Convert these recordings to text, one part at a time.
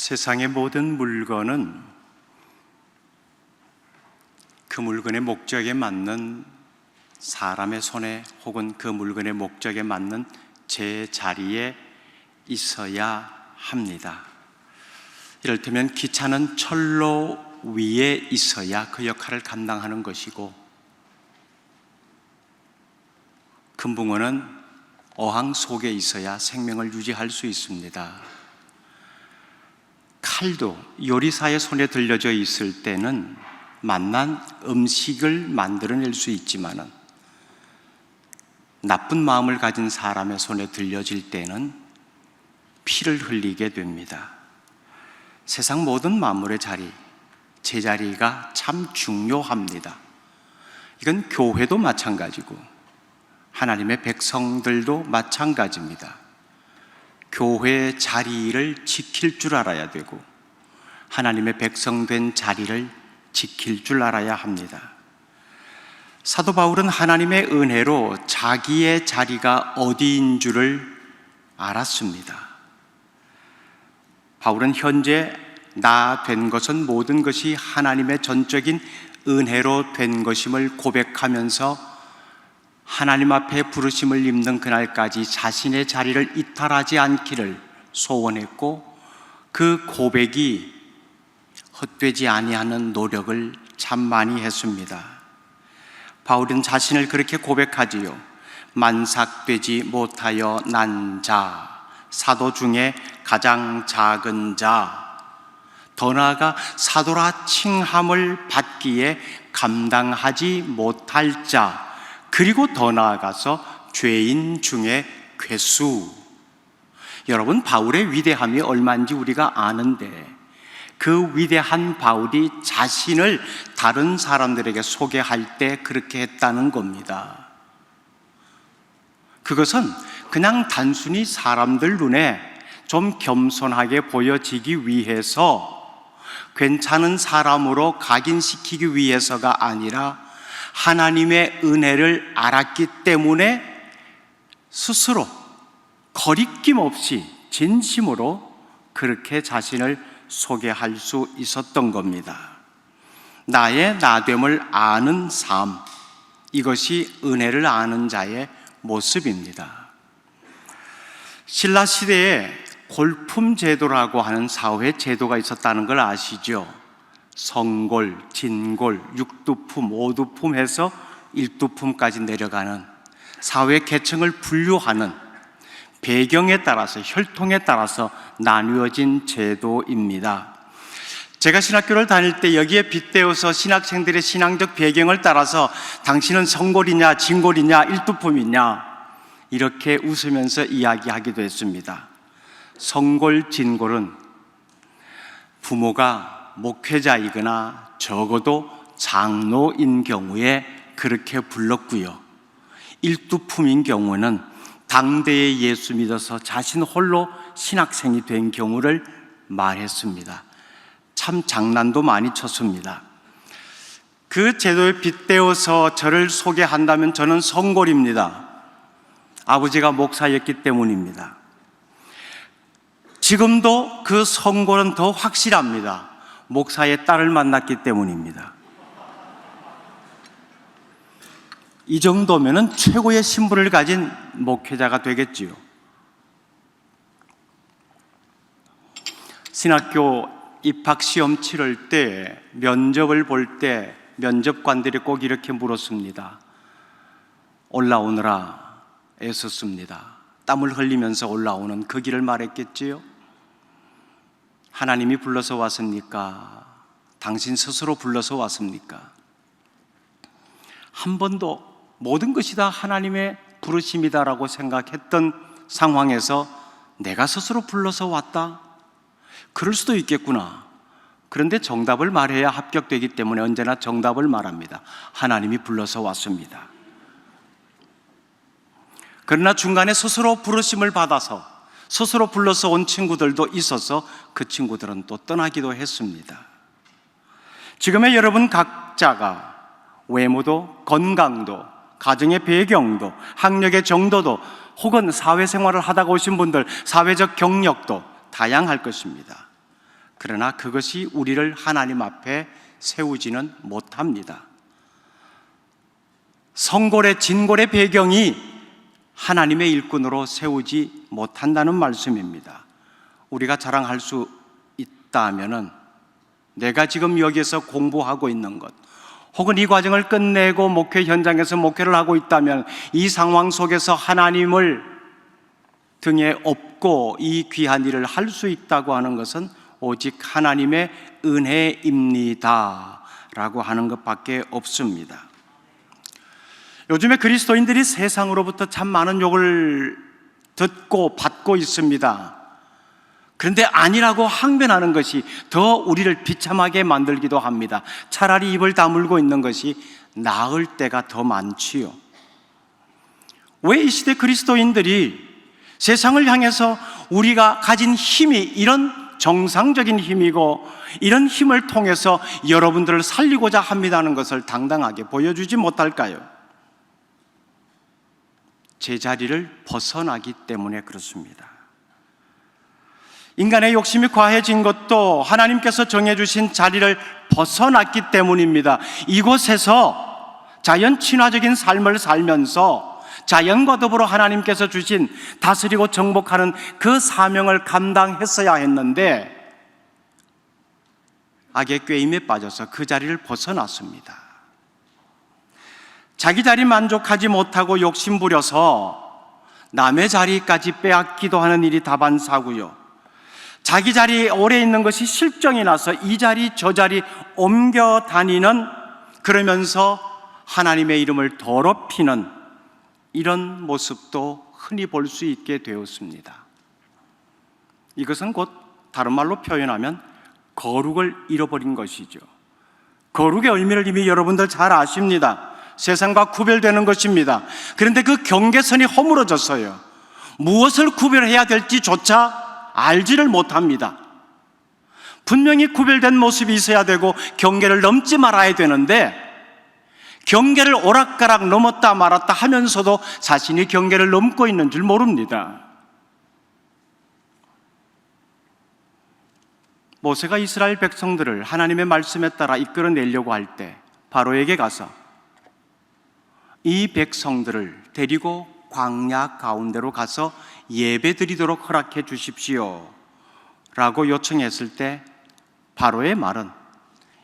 세상의 모든 물건은 그 물건의 목적에 맞는 사람의 손에 혹은 그 물건의 목적에 맞는 제자리에 있어야 합니다. 이를테면 기차는 철로 위에 있어야 그 역할을 감당하는 것이고, 금붕어는 어항 속에 있어야 생명을 유지할 수 있습니다. 칼도 요리사의 손에 들려져 있을 때는 맛난 음식을 만들어낼 수 있지만은 나쁜 마음을 가진 사람의 손에 들려질 때는 피를 흘리게 됩니다. 세상 모든 만물의 자리, 제자리가 참 중요합니다. 이건 교회도 마찬가지고 하나님의 백성들도 마찬가지입니다. 교회의 자리를 지킬 줄 알아야 되고 하나님의 백성된 자리를 지킬 줄 알아야 합니다. 사도 바울은 하나님의 은혜로 자기의 자리가 어디인 줄을 알았습니다. 바울은 현재 나 된 것은 모든 것이 하나님의 전적인 은혜로 된 것임을 고백하면서 하나님 앞에 부르심을 입는 그날까지 자신의 자리를 이탈하지 않기를 소원했고, 그 고백이 헛되지 아니하는 노력을 참 많이 했습니다. 바울은 자신을 그렇게 고백하지요. 만삭되지 못하여 난 자, 사도 중에 가장 작은 자, 더 나아가 사도라 칭함을 받기에 감당하지 못할 자, 그리고 더 나아가서 죄인 중에 괴수. 여러분, 바울의 위대함이 얼마인지 우리가 아는데 그 위대한 바울이 자신을 다른 사람들에게 소개할 때 그렇게 했다는 겁니다. 그것은 그냥 단순히 사람들 눈에 좀 겸손하게 보여지기 위해서, 괜찮은 사람으로 각인시키기 위해서가 아니라 하나님의 은혜를 알았기 때문에 스스로 거리낌 없이 진심으로 그렇게 자신을 소개할 수 있었던 겁니다. 나의 나됨을 아는 삶, 이것이 은혜를 아는 자의 모습입니다. 신라 시대에 골품 제도라고 하는 사회 제도가 있었다는 걸 아시죠? 성골, 진골, 육두품, 오두품 해서 일두품까지 내려가는 사회 계층을 분류하는 배경에 따라서, 혈통에 따라서 나누어진 제도입니다. 제가 신학교를 다닐 때 여기에 빗대어서 신학생들의 신앙적 배경을 따라서 당신은 성골이냐 진골이냐 일두품이냐 이렇게 웃으면서 이야기하기도 했습니다. 성골, 진골은 부모가 목회자이거나 적어도 장로인 경우에 그렇게 불렀고요. 일두품인 경우는 당대에 예수 믿어서 자신 홀로 신학생이 된 경우를 말했습니다. 참 장난도 많이 쳤습니다. 그 제도에 빗대어서 저를 소개한다면 저는 성골입니다. 아버지가 목사였기 때문입니다. 지금도 그 성골은 더 확실합니다. 목사의 딸을 만났기 때문입니다. 이 정도면은 최고의 신분을 가진 목회자가 되겠지요. 신학교 입학시험 치를 때, 면접을 볼 때 면접관들이 꼭 이렇게 물었습니다. 올라오느라 애썼습니다. 땀을 흘리면서 올라오는 그 길을 말했겠지요. 하나님이 불러서 왔습니까? 당신 스스로 불러서 왔습니까? 한 번도 모든 것이 다 하나님의 부르심이다라고 생각했던 상황에서 내가 스스로 불러서 왔다? 그럴 수도 있겠구나. 그런데 정답을 말해야 합격되기 때문에 언제나 정답을 말합니다. 하나님이 불러서 왔습니다. 그러나 중간에 스스로 부르심을 받아서 스스로 불러서 온 친구들도 있어서 그 친구들은 또 떠나기도 했습니다. 지금의 여러분 각자가 외모도, 건강도, 가정의 배경도, 학력의 정도도, 혹은 사회생활을 하다가 오신 분들 사회적 경력도 다양할 것입니다. 그러나 그것이 우리를 하나님 앞에 세우지는 못합니다. 성골의 진골의 배경이 하나님의 일꾼으로 세우지 못한다는 말씀입니다. 우리가 자랑할 수 있다 하면은 내가 지금 여기에서 공부하고 있는 것, 혹은 이 과정을 끝내고 목회 현장에서 목회를 하고 있다면 이 상황 속에서 하나님을 등에 업고 이 귀한 일을 할 수 있다고 하는 것은 오직 하나님의 은혜입니다 라고 하는 것밖에 없습니다. 요즘에 그리스도인들이 세상으로부터 참 많은 욕을 듣고 받고 있습니다. 그런데 아니라고 항변하는 것이 더 우리를 비참하게 만들기도 합니다. 차라리 입을 다물고 있는 것이 나을 때가 더 많지요. 왜 이 시대 그리스도인들이 세상을 향해서 우리가 가진 힘이 이런 정상적인 힘이고 이런 힘을 통해서 여러분들을 살리고자 합니다는 것을 당당하게 보여주지 못할까요? 제자리를 벗어나기 때문에 그렇습니다. 인간의 욕심이 과해진 것도 하나님께서 정해주신 자리를 벗어났기 때문입니다. 이곳에서 자연 친화적인 삶을 살면서 자연과 더불어 하나님께서 주신 다스리고 정복하는 그 사명을 감당했어야 했는데 악의 꾀임에 빠져서 그 자리를 벗어났습니다. 자기 자리 만족하지 못하고 욕심 부려서 남의 자리까지 빼앗기도 하는 일이 다반사고요. 자기 자리에 오래 있는 것이 실정이 나서 이 자리 저 자리 옮겨 다니는, 그러면서 하나님의 이름을 더럽히는 이런 모습도 흔히 볼 수 있게 되었습니다. 이것은 곧 다른 말로 표현하면 거룩을 잃어버린 것이죠. 거룩의 의미를 이미 여러분들 잘 아십니다. 세상과 구별되는 것입니다. 그런데 그 경계선이 허물어졌어요. 무엇을 구별해야 될지조차 알지를 못합니다. 분명히 구별된 모습이 있어야 되고 경계를 넘지 말아야 되는데 경계를 오락가락 넘었다 말았다 하면서도 자신이 경계를 넘고 있는 줄 모릅니다. 모세가 이스라엘 백성들을 하나님의 말씀에 따라 이끌어내려고 할 때 바로에게 가서 이 백성들을 데리고 광야 가운데로 가서 예배드리도록 허락해 주십시오 라고 요청했을 때 바로의 말은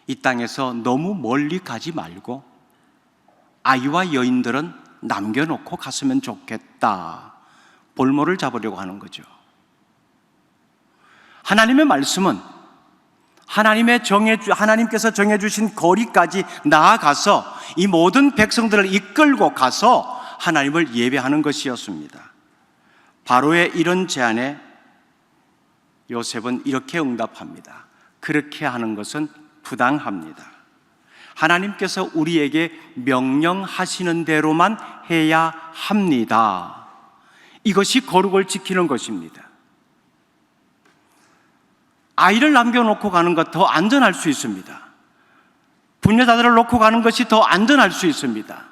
이 땅에서 너무 멀리 가지 말고 아이와 여인들은 남겨놓고 갔으면 좋겠다, 볼모를 잡으려고 하는 거죠. 하나님의 말씀은 하나님께서 정해주신 거리까지 나아가서 이 모든 백성들을 이끌고 가서 하나님을 예배하는 것이었습니다. 바로의 이런 제안에 요셉은 이렇게 응답합니다. 그렇게 하는 것은 부당합니다. 하나님께서 우리에게 명령하시는 대로만 해야 합니다. 이것이 거룩을 지키는 것입니다. 아이를 남겨놓고 가는 것 더 안전할 수 있습니다. 분녀자들을 놓고 가는 것이 더 안전할 수 있습니다.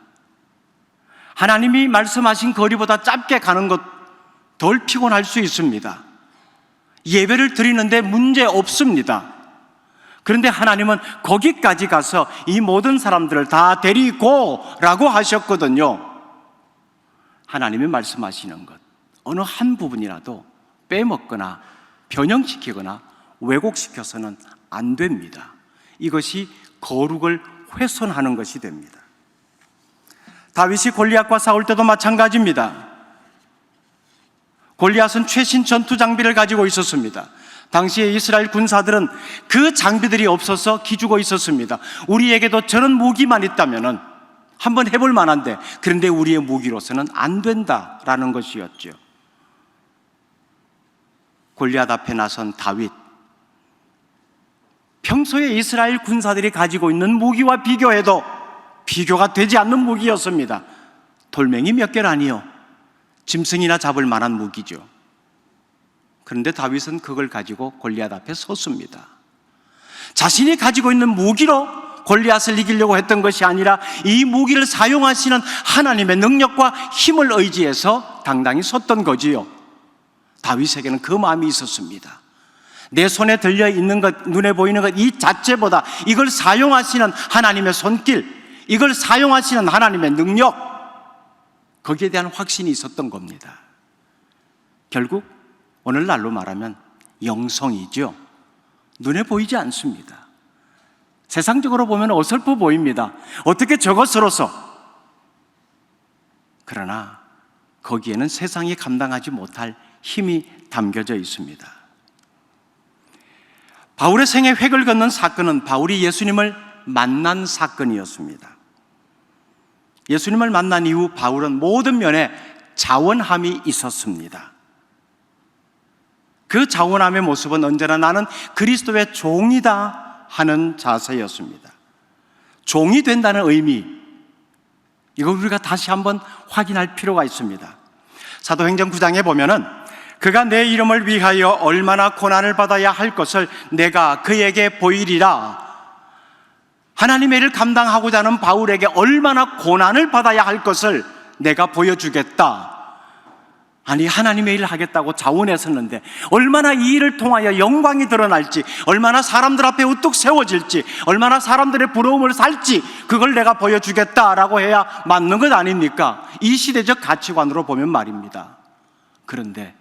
하나님이 말씀하신 거리보다 짧게 가는 것 덜 피곤할 수 있습니다. 예배를 드리는데 문제 없습니다. 그런데 하나님은 거기까지 가서 이 모든 사람들을 다 데리고 라고 하셨거든요. 하나님이 말씀하시는 것 어느 한 부분이라도 빼먹거나 변형시키거나 왜곡시켜서는 안 됩니다. 이것이 거룩을 훼손하는 것이 됩니다. 다윗이 골리앗과 싸울 때도 마찬가지입니다. 골리앗은 최신 전투 장비를 가지고 있었습니다. 당시에 이스라엘 군사들은 그 장비들이 없어서 기죽어 있었습니다. 우리에게도 저런 무기만 있다면 한번 해볼 만한데, 그런데 우리의 무기로서는 안 된다라는 것이었죠. 골리앗 앞에 나선 다윗, 평소에 이스라엘 군사들이 가지고 있는 무기와 비교해도 비교가 되지 않는 무기였습니다. 돌멩이 몇 개라니요, 짐승이나 잡을 만한 무기죠. 그런데 다윗은 그걸 가지고 골리앗 앞에 섰습니다. 자신이 가지고 있는 무기로 골리앗을 이기려고 했던 것이 아니라 이 무기를 사용하시는 하나님의 능력과 힘을 의지해서 당당히 섰던 거지요. 다윗에게는 그 마음이 있었습니다. 내 손에 들려 있는 것, 눈에 보이는 것 이 자체보다 이걸 사용하시는 하나님의 손길, 이걸 사용하시는 하나님의 능력, 거기에 대한 확신이 있었던 겁니다. 결국 오늘날로 말하면 영성이죠. 눈에 보이지 않습니다. 세상적으로 보면 어설퍼 보입니다. 어떻게 저것으로서. 그러나 거기에는 세상이 감당하지 못할 힘이 담겨져 있습니다. 바울의 생에 획을 긋는 사건은 바울이 예수님을 만난 사건이었습니다. 예수님을 만난 이후 바울은 모든 면에 자원함이 있었습니다. 그 자원함의 모습은 언제나 나는 그리스도의 종이다 하는 자세였습니다. 종이 된다는 의미, 이걸 우리가 다시 한번 확인할 필요가 있습니다. 사도행전 9장에 보면은 그가 내 이름을 위하여 얼마나 고난을 받아야 할 것을 내가 그에게 보이리라. 하나님의 일을 감당하고자 하는 바울에게 얼마나 고난을 받아야 할 것을 내가 보여주겠다. 아니, 하나님의 일을 하겠다고 자원했었는데 얼마나 이 일을 통하여 영광이 드러날지, 얼마나 사람들 앞에 우뚝 세워질지, 얼마나 사람들의 부러움을 살지, 그걸 내가 보여주겠다라고 해야 맞는 것 아닙니까? 이 시대적 가치관으로 보면 말입니다. 그런데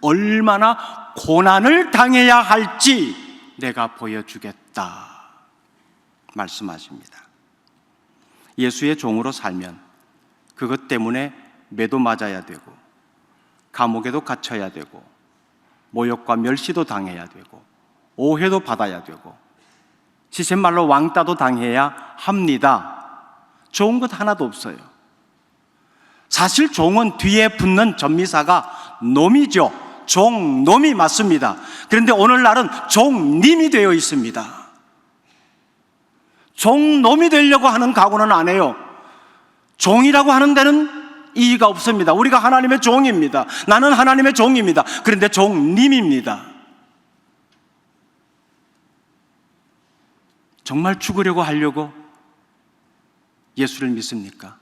얼마나 고난을 당해야 할지 내가 보여주겠다 말씀하십니다. 예수의 종으로 살면 그것 때문에 매도 맞아야 되고, 감옥에도 갇혀야 되고, 모욕과 멸시도 당해야 되고, 오해도 받아야 되고, 시쳇말로 왕따도 당해야 합니다. 좋은 것 하나도 없어요. 사실 종은 뒤에 붙는 전미사가 놈이죠. 종놈이 맞습니다. 그런데 오늘날은 종님이 되어 있습니다. 종놈이 되려고 하는 각오는 안 해요. 종이라고 하는 데는 이의가 없습니다. 우리가 하나님의 종입니다. 나는 하나님의 종입니다. 그런데 종님입니다. 정말 죽으려고 하려고 예수를 믿습니까?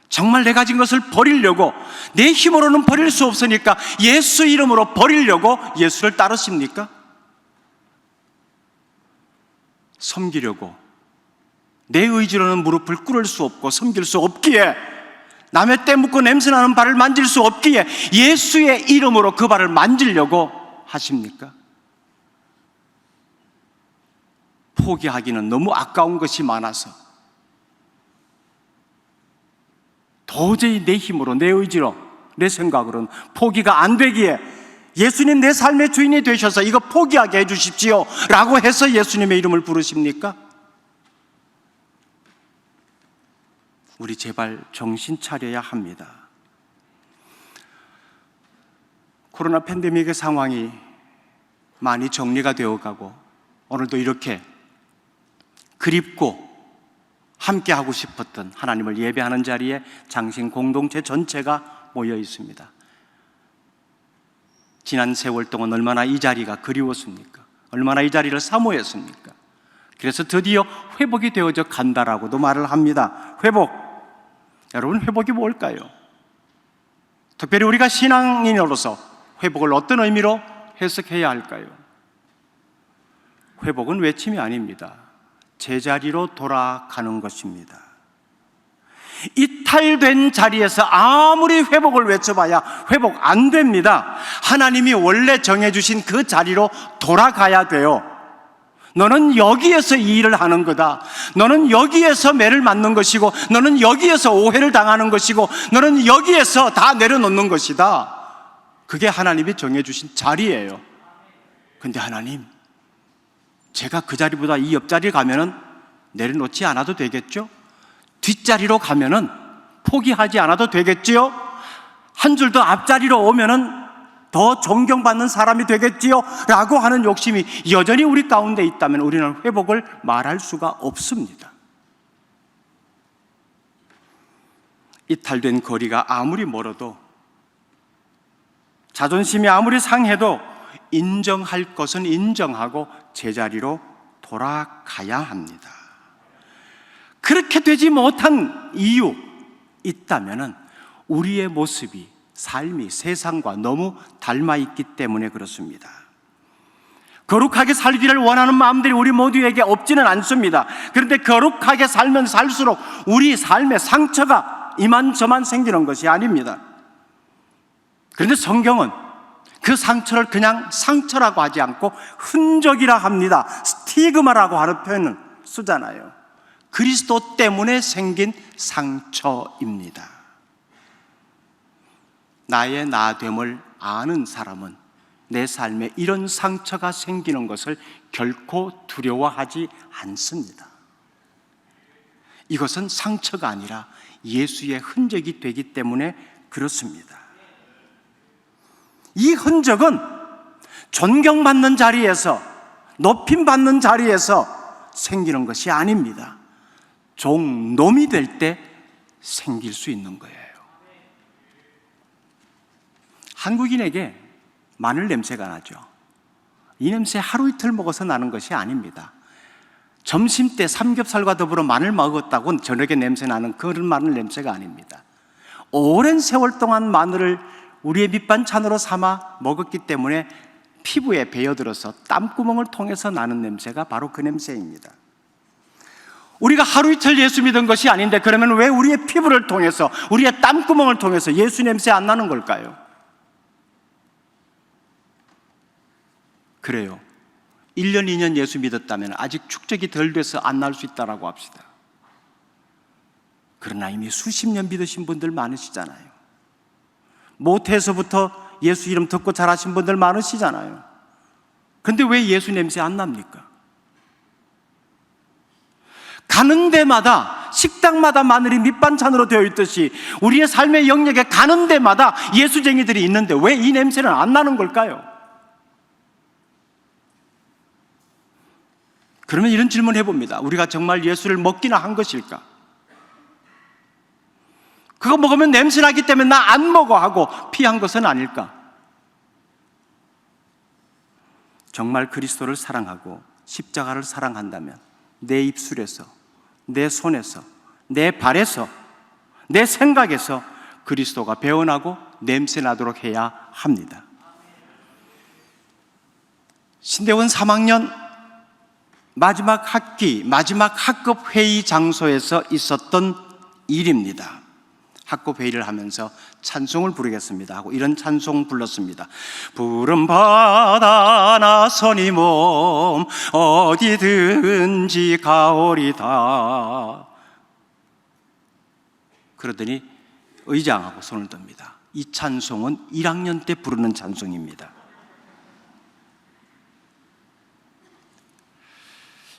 정말 내 가진 것을 버리려고, 내 힘으로는 버릴 수 없으니까 예수 이름으로 버리려고 예수를 따르십니까? 섬기려고 내 의지로는 무릎을 꿇을 수 없고 섬길 수 없기에, 남의 때 묻고 냄새나는 발을 만질 수 없기에 예수의 이름으로 그 발을 만지려고 하십니까? 포기하기는 너무 아까운 것이 많아서 도저히 내 힘으로, 내 의지로, 내 생각으로는 포기가 안 되기에 예수님 내 삶의 주인이 되셔서 이거 포기하게 해주십시오 라고 해서 예수님의 이름을 부르십니까? 우리 제발 정신 차려야 합니다. 코로나 팬데믹의 상황이 많이 정리가 되어가고 오늘도 이렇게 그립고 함께 하고 싶었던 하나님을 예배하는 자리에 장신 공동체 전체가 모여 있습니다. 지난 세월 동안 얼마나 이 자리가 그리웠습니까? 얼마나 이 자리를 사모했습니까? 그래서 드디어 회복이 되어져 간다라고도 말을 합니다. 회복. 여러분, 회복이 뭘까요? 특별히 우리가 신앙인으로서 회복을 어떤 의미로 해석해야 할까요? 회복은 외침이 아닙니다. 제자리로 돌아가는 것입니다. 이탈된 자리에서 아무리 회복을 외쳐봐야 회복 안 됩니다. 하나님이 원래 정해주신 그 자리로 돌아가야 돼요. 너는 여기에서 이 일을 하는 거다. 너는 여기에서 매를 맞는 것이고, 너는 여기에서 오해를 당하는 것이고, 너는 여기에서 다 내려놓는 것이다. 그게 하나님이 정해주신 자리예요. 근데 하나님, 제가 그 자리보다 이 옆자리 가면은 내려놓지 않아도 되겠죠? 뒷자리로 가면은 포기하지 않아도 되겠지요? 한 줄 더 앞자리로 오면은 더 존경받는 사람이 되겠지요? 라고 하는 욕심이 여전히 우리 가운데 있다면 우리는 회복을 말할 수가 없습니다. 이탈된 거리가 아무리 멀어도, 자존심이 아무리 상해도 인정할 것은 인정하고 제자리로 돌아가야 합니다. 그렇게 되지 못한 이유 있다면은 우리의 모습이 삶이 세상과 너무 닮아 있기 때문에 그렇습니다. 거룩하게 살기를 원하는 마음들이 우리 모두에게 없지는 않습니다. 그런데 거룩하게 살면 살수록 우리 삶의 상처가 이만저만 생기는 것이 아닙니다. 그런데 성경은 그 상처를 그냥 상처라고 하지 않고 흔적이라 합니다. 스티그마라고 하는 표현을 쓰잖아요. 그리스도 때문에 생긴 상처입니다. 나의 나됨을 아는 사람은 내 삶에 이런 상처가 생기는 것을 결코 두려워하지 않습니다. 이것은 상처가 아니라 예수의 흔적이 되기 때문에 그렇습니다. 이 흔적은 존경받는 자리에서, 높임받는 자리에서 생기는 것이 아닙니다. 종놈이 될 때 생길 수 있는 거예요. 한국인에게 마늘 냄새가 나죠. 이 냄새 하루 이틀 먹어서 나는 것이 아닙니다. 점심 때 삼겹살과 더불어 마늘 먹었다고 저녁에 냄새 나는 그런 마늘 냄새가 아닙니다. 오랜 세월 동안 마늘을 우리의 밑반찬으로 삼아 먹었기 때문에 피부에 배어들어서 땀구멍을 통해서 나는 냄새가 바로 그 냄새입니다. 우리가 하루 이틀 예수 믿은 것이 아닌데 그러면 왜 우리의 피부를 통해서, 우리의 땀구멍을 통해서 예수 냄새 안 나는 걸까요? 그래요. 1년, 2년 예수 믿었다면 아직 축적이 덜 돼서 안 날 수 있다라고 합시다. 그러나 이미 수십 년 믿으신 분들 많으시잖아요. 모태에서부터 예수 이름 듣고 자라신 분들 많으시잖아요. 그런데 왜 예수 냄새 안 납니까? 가는 데마다, 식당마다 마늘이 밑반찬으로 되어 있듯이 우리의 삶의 영역에 가는 데마다 예수쟁이들이 있는데 왜 이 냄새는 안 나는 걸까요? 그러면 이런 질문 해봅니다. 우리가 정말 예수를 먹기나 한 것일까? 그거 먹으면 냄새 나기 때문에 나 안 먹어 하고 피한 것은 아닐까? 정말 그리스도를 사랑하고 십자가를 사랑한다면 내 입술에서, 내 손에서, 내 발에서, 내 생각에서 그리스도가 배어나고 냄새 나도록 해야 합니다. 신대원 3학년 마지막 학기, 마지막 학급 회의 장소에서 있었던 일입니다. 학급 회의를 하면서 찬송을 부르겠습니다 하고 이런 찬송 불렀습니다. 푸른 바다 나서니 몸 어디든지 가오리다. 그러더니 의장하고 손을 듭니다. 이 찬송은 1학년 때 부르는 찬송입니다.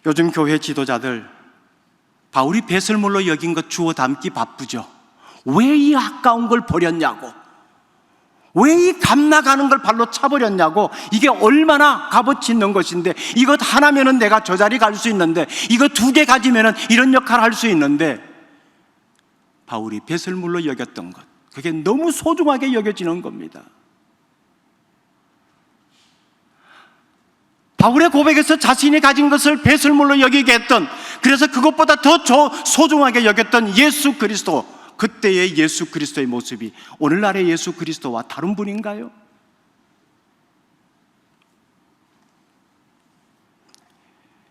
요즘 교회 지도자들 바울이 배설물로 여긴 것 주워 담기 바쁘죠. 왜 이 아까운 걸 버렸냐고, 왜 이 값나가는 걸 발로 차버렸냐고. 이게 얼마나 값어치 있는 것인데, 이것 하나면은 내가 저 자리 갈 수 있는데, 이거 2개 가지면은 이런 역할을 할 수 있는데, 바울이 배설물로 여겼던 것, 그게 너무 소중하게 여겨지는 겁니다. 바울의 고백에서 자신이 가진 것을 배설물로 여기게 했던, 그래서 그것보다 더 소중하게 여겼던 예수 그리스도, 그때의 예수 그리스도의 모습이 오늘날의 예수 그리스도와 다른 분인가요?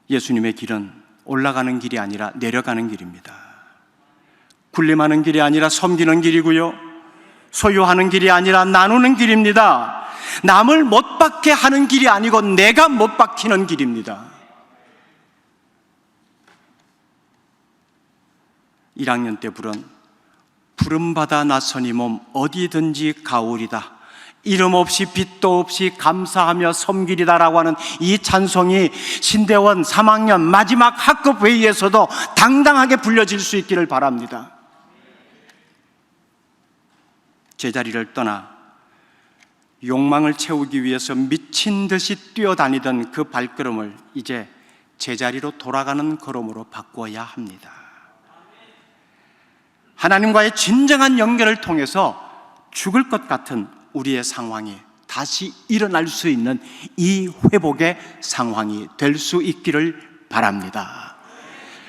예수님의 길은 올라가는 길이 아니라 내려가는 길입니다. 군림하는 길이 아니라 섬기는 길이고요, 소유하는 길이 아니라 나누는 길입니다. 남을 못 박게 하는 길이 아니고 내가 못 박히는 길입니다. 1학년 때 부른 푸른 바다 나서니 몸 어디든지 가오리다, 이름 없이 빛도 없이 감사하며 섬기리다라고 하는 이 찬송이 신대원 3학년 마지막 학급 회의에서도 당당하게 불려질 수 있기를 바랍니다. 제자리를 떠나 욕망을 채우기 위해서 미친 듯이 뛰어다니던 그 발걸음을 이제 제자리로 돌아가는 걸음으로 바꿔야 합니다. 하나님과의 진정한 연결을 통해서 죽을 것 같은 우리의 상황이 다시 일어날 수 있는 이 회복의 상황이 될 수 있기를 바랍니다.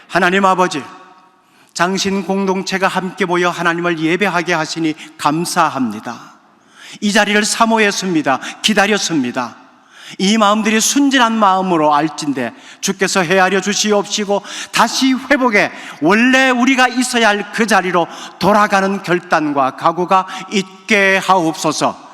하나님 아버지, 장신 공동체가 함께 모여 하나님을 예배하게 하시니 감사합니다. 이 자리를 사모했습니다. 기다렸습니다. 이 마음들이 순진한 마음으로 알진대 주께서 헤아려 주시옵시고 다시 회복해 원래 우리가 있어야 할 그 자리로 돌아가는 결단과 각오가 있게 하옵소서.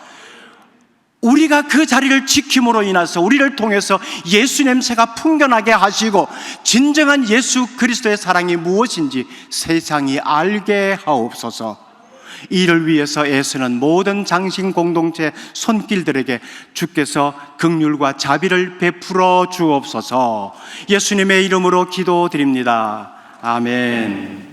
우리가 그 자리를 지킴으로 인해서 우리를 통해서 예수 냄새가 풍겨나게 하시고 진정한 예수 그리스도의 사랑이 무엇인지 세상이 알게 하옵소서. 이를 위해서 애쓰는 모든 장신 공동체 손길들에게 주께서 긍휼과 자비를 베풀어 주옵소서. 예수님의 이름으로 기도드립니다. 아멘.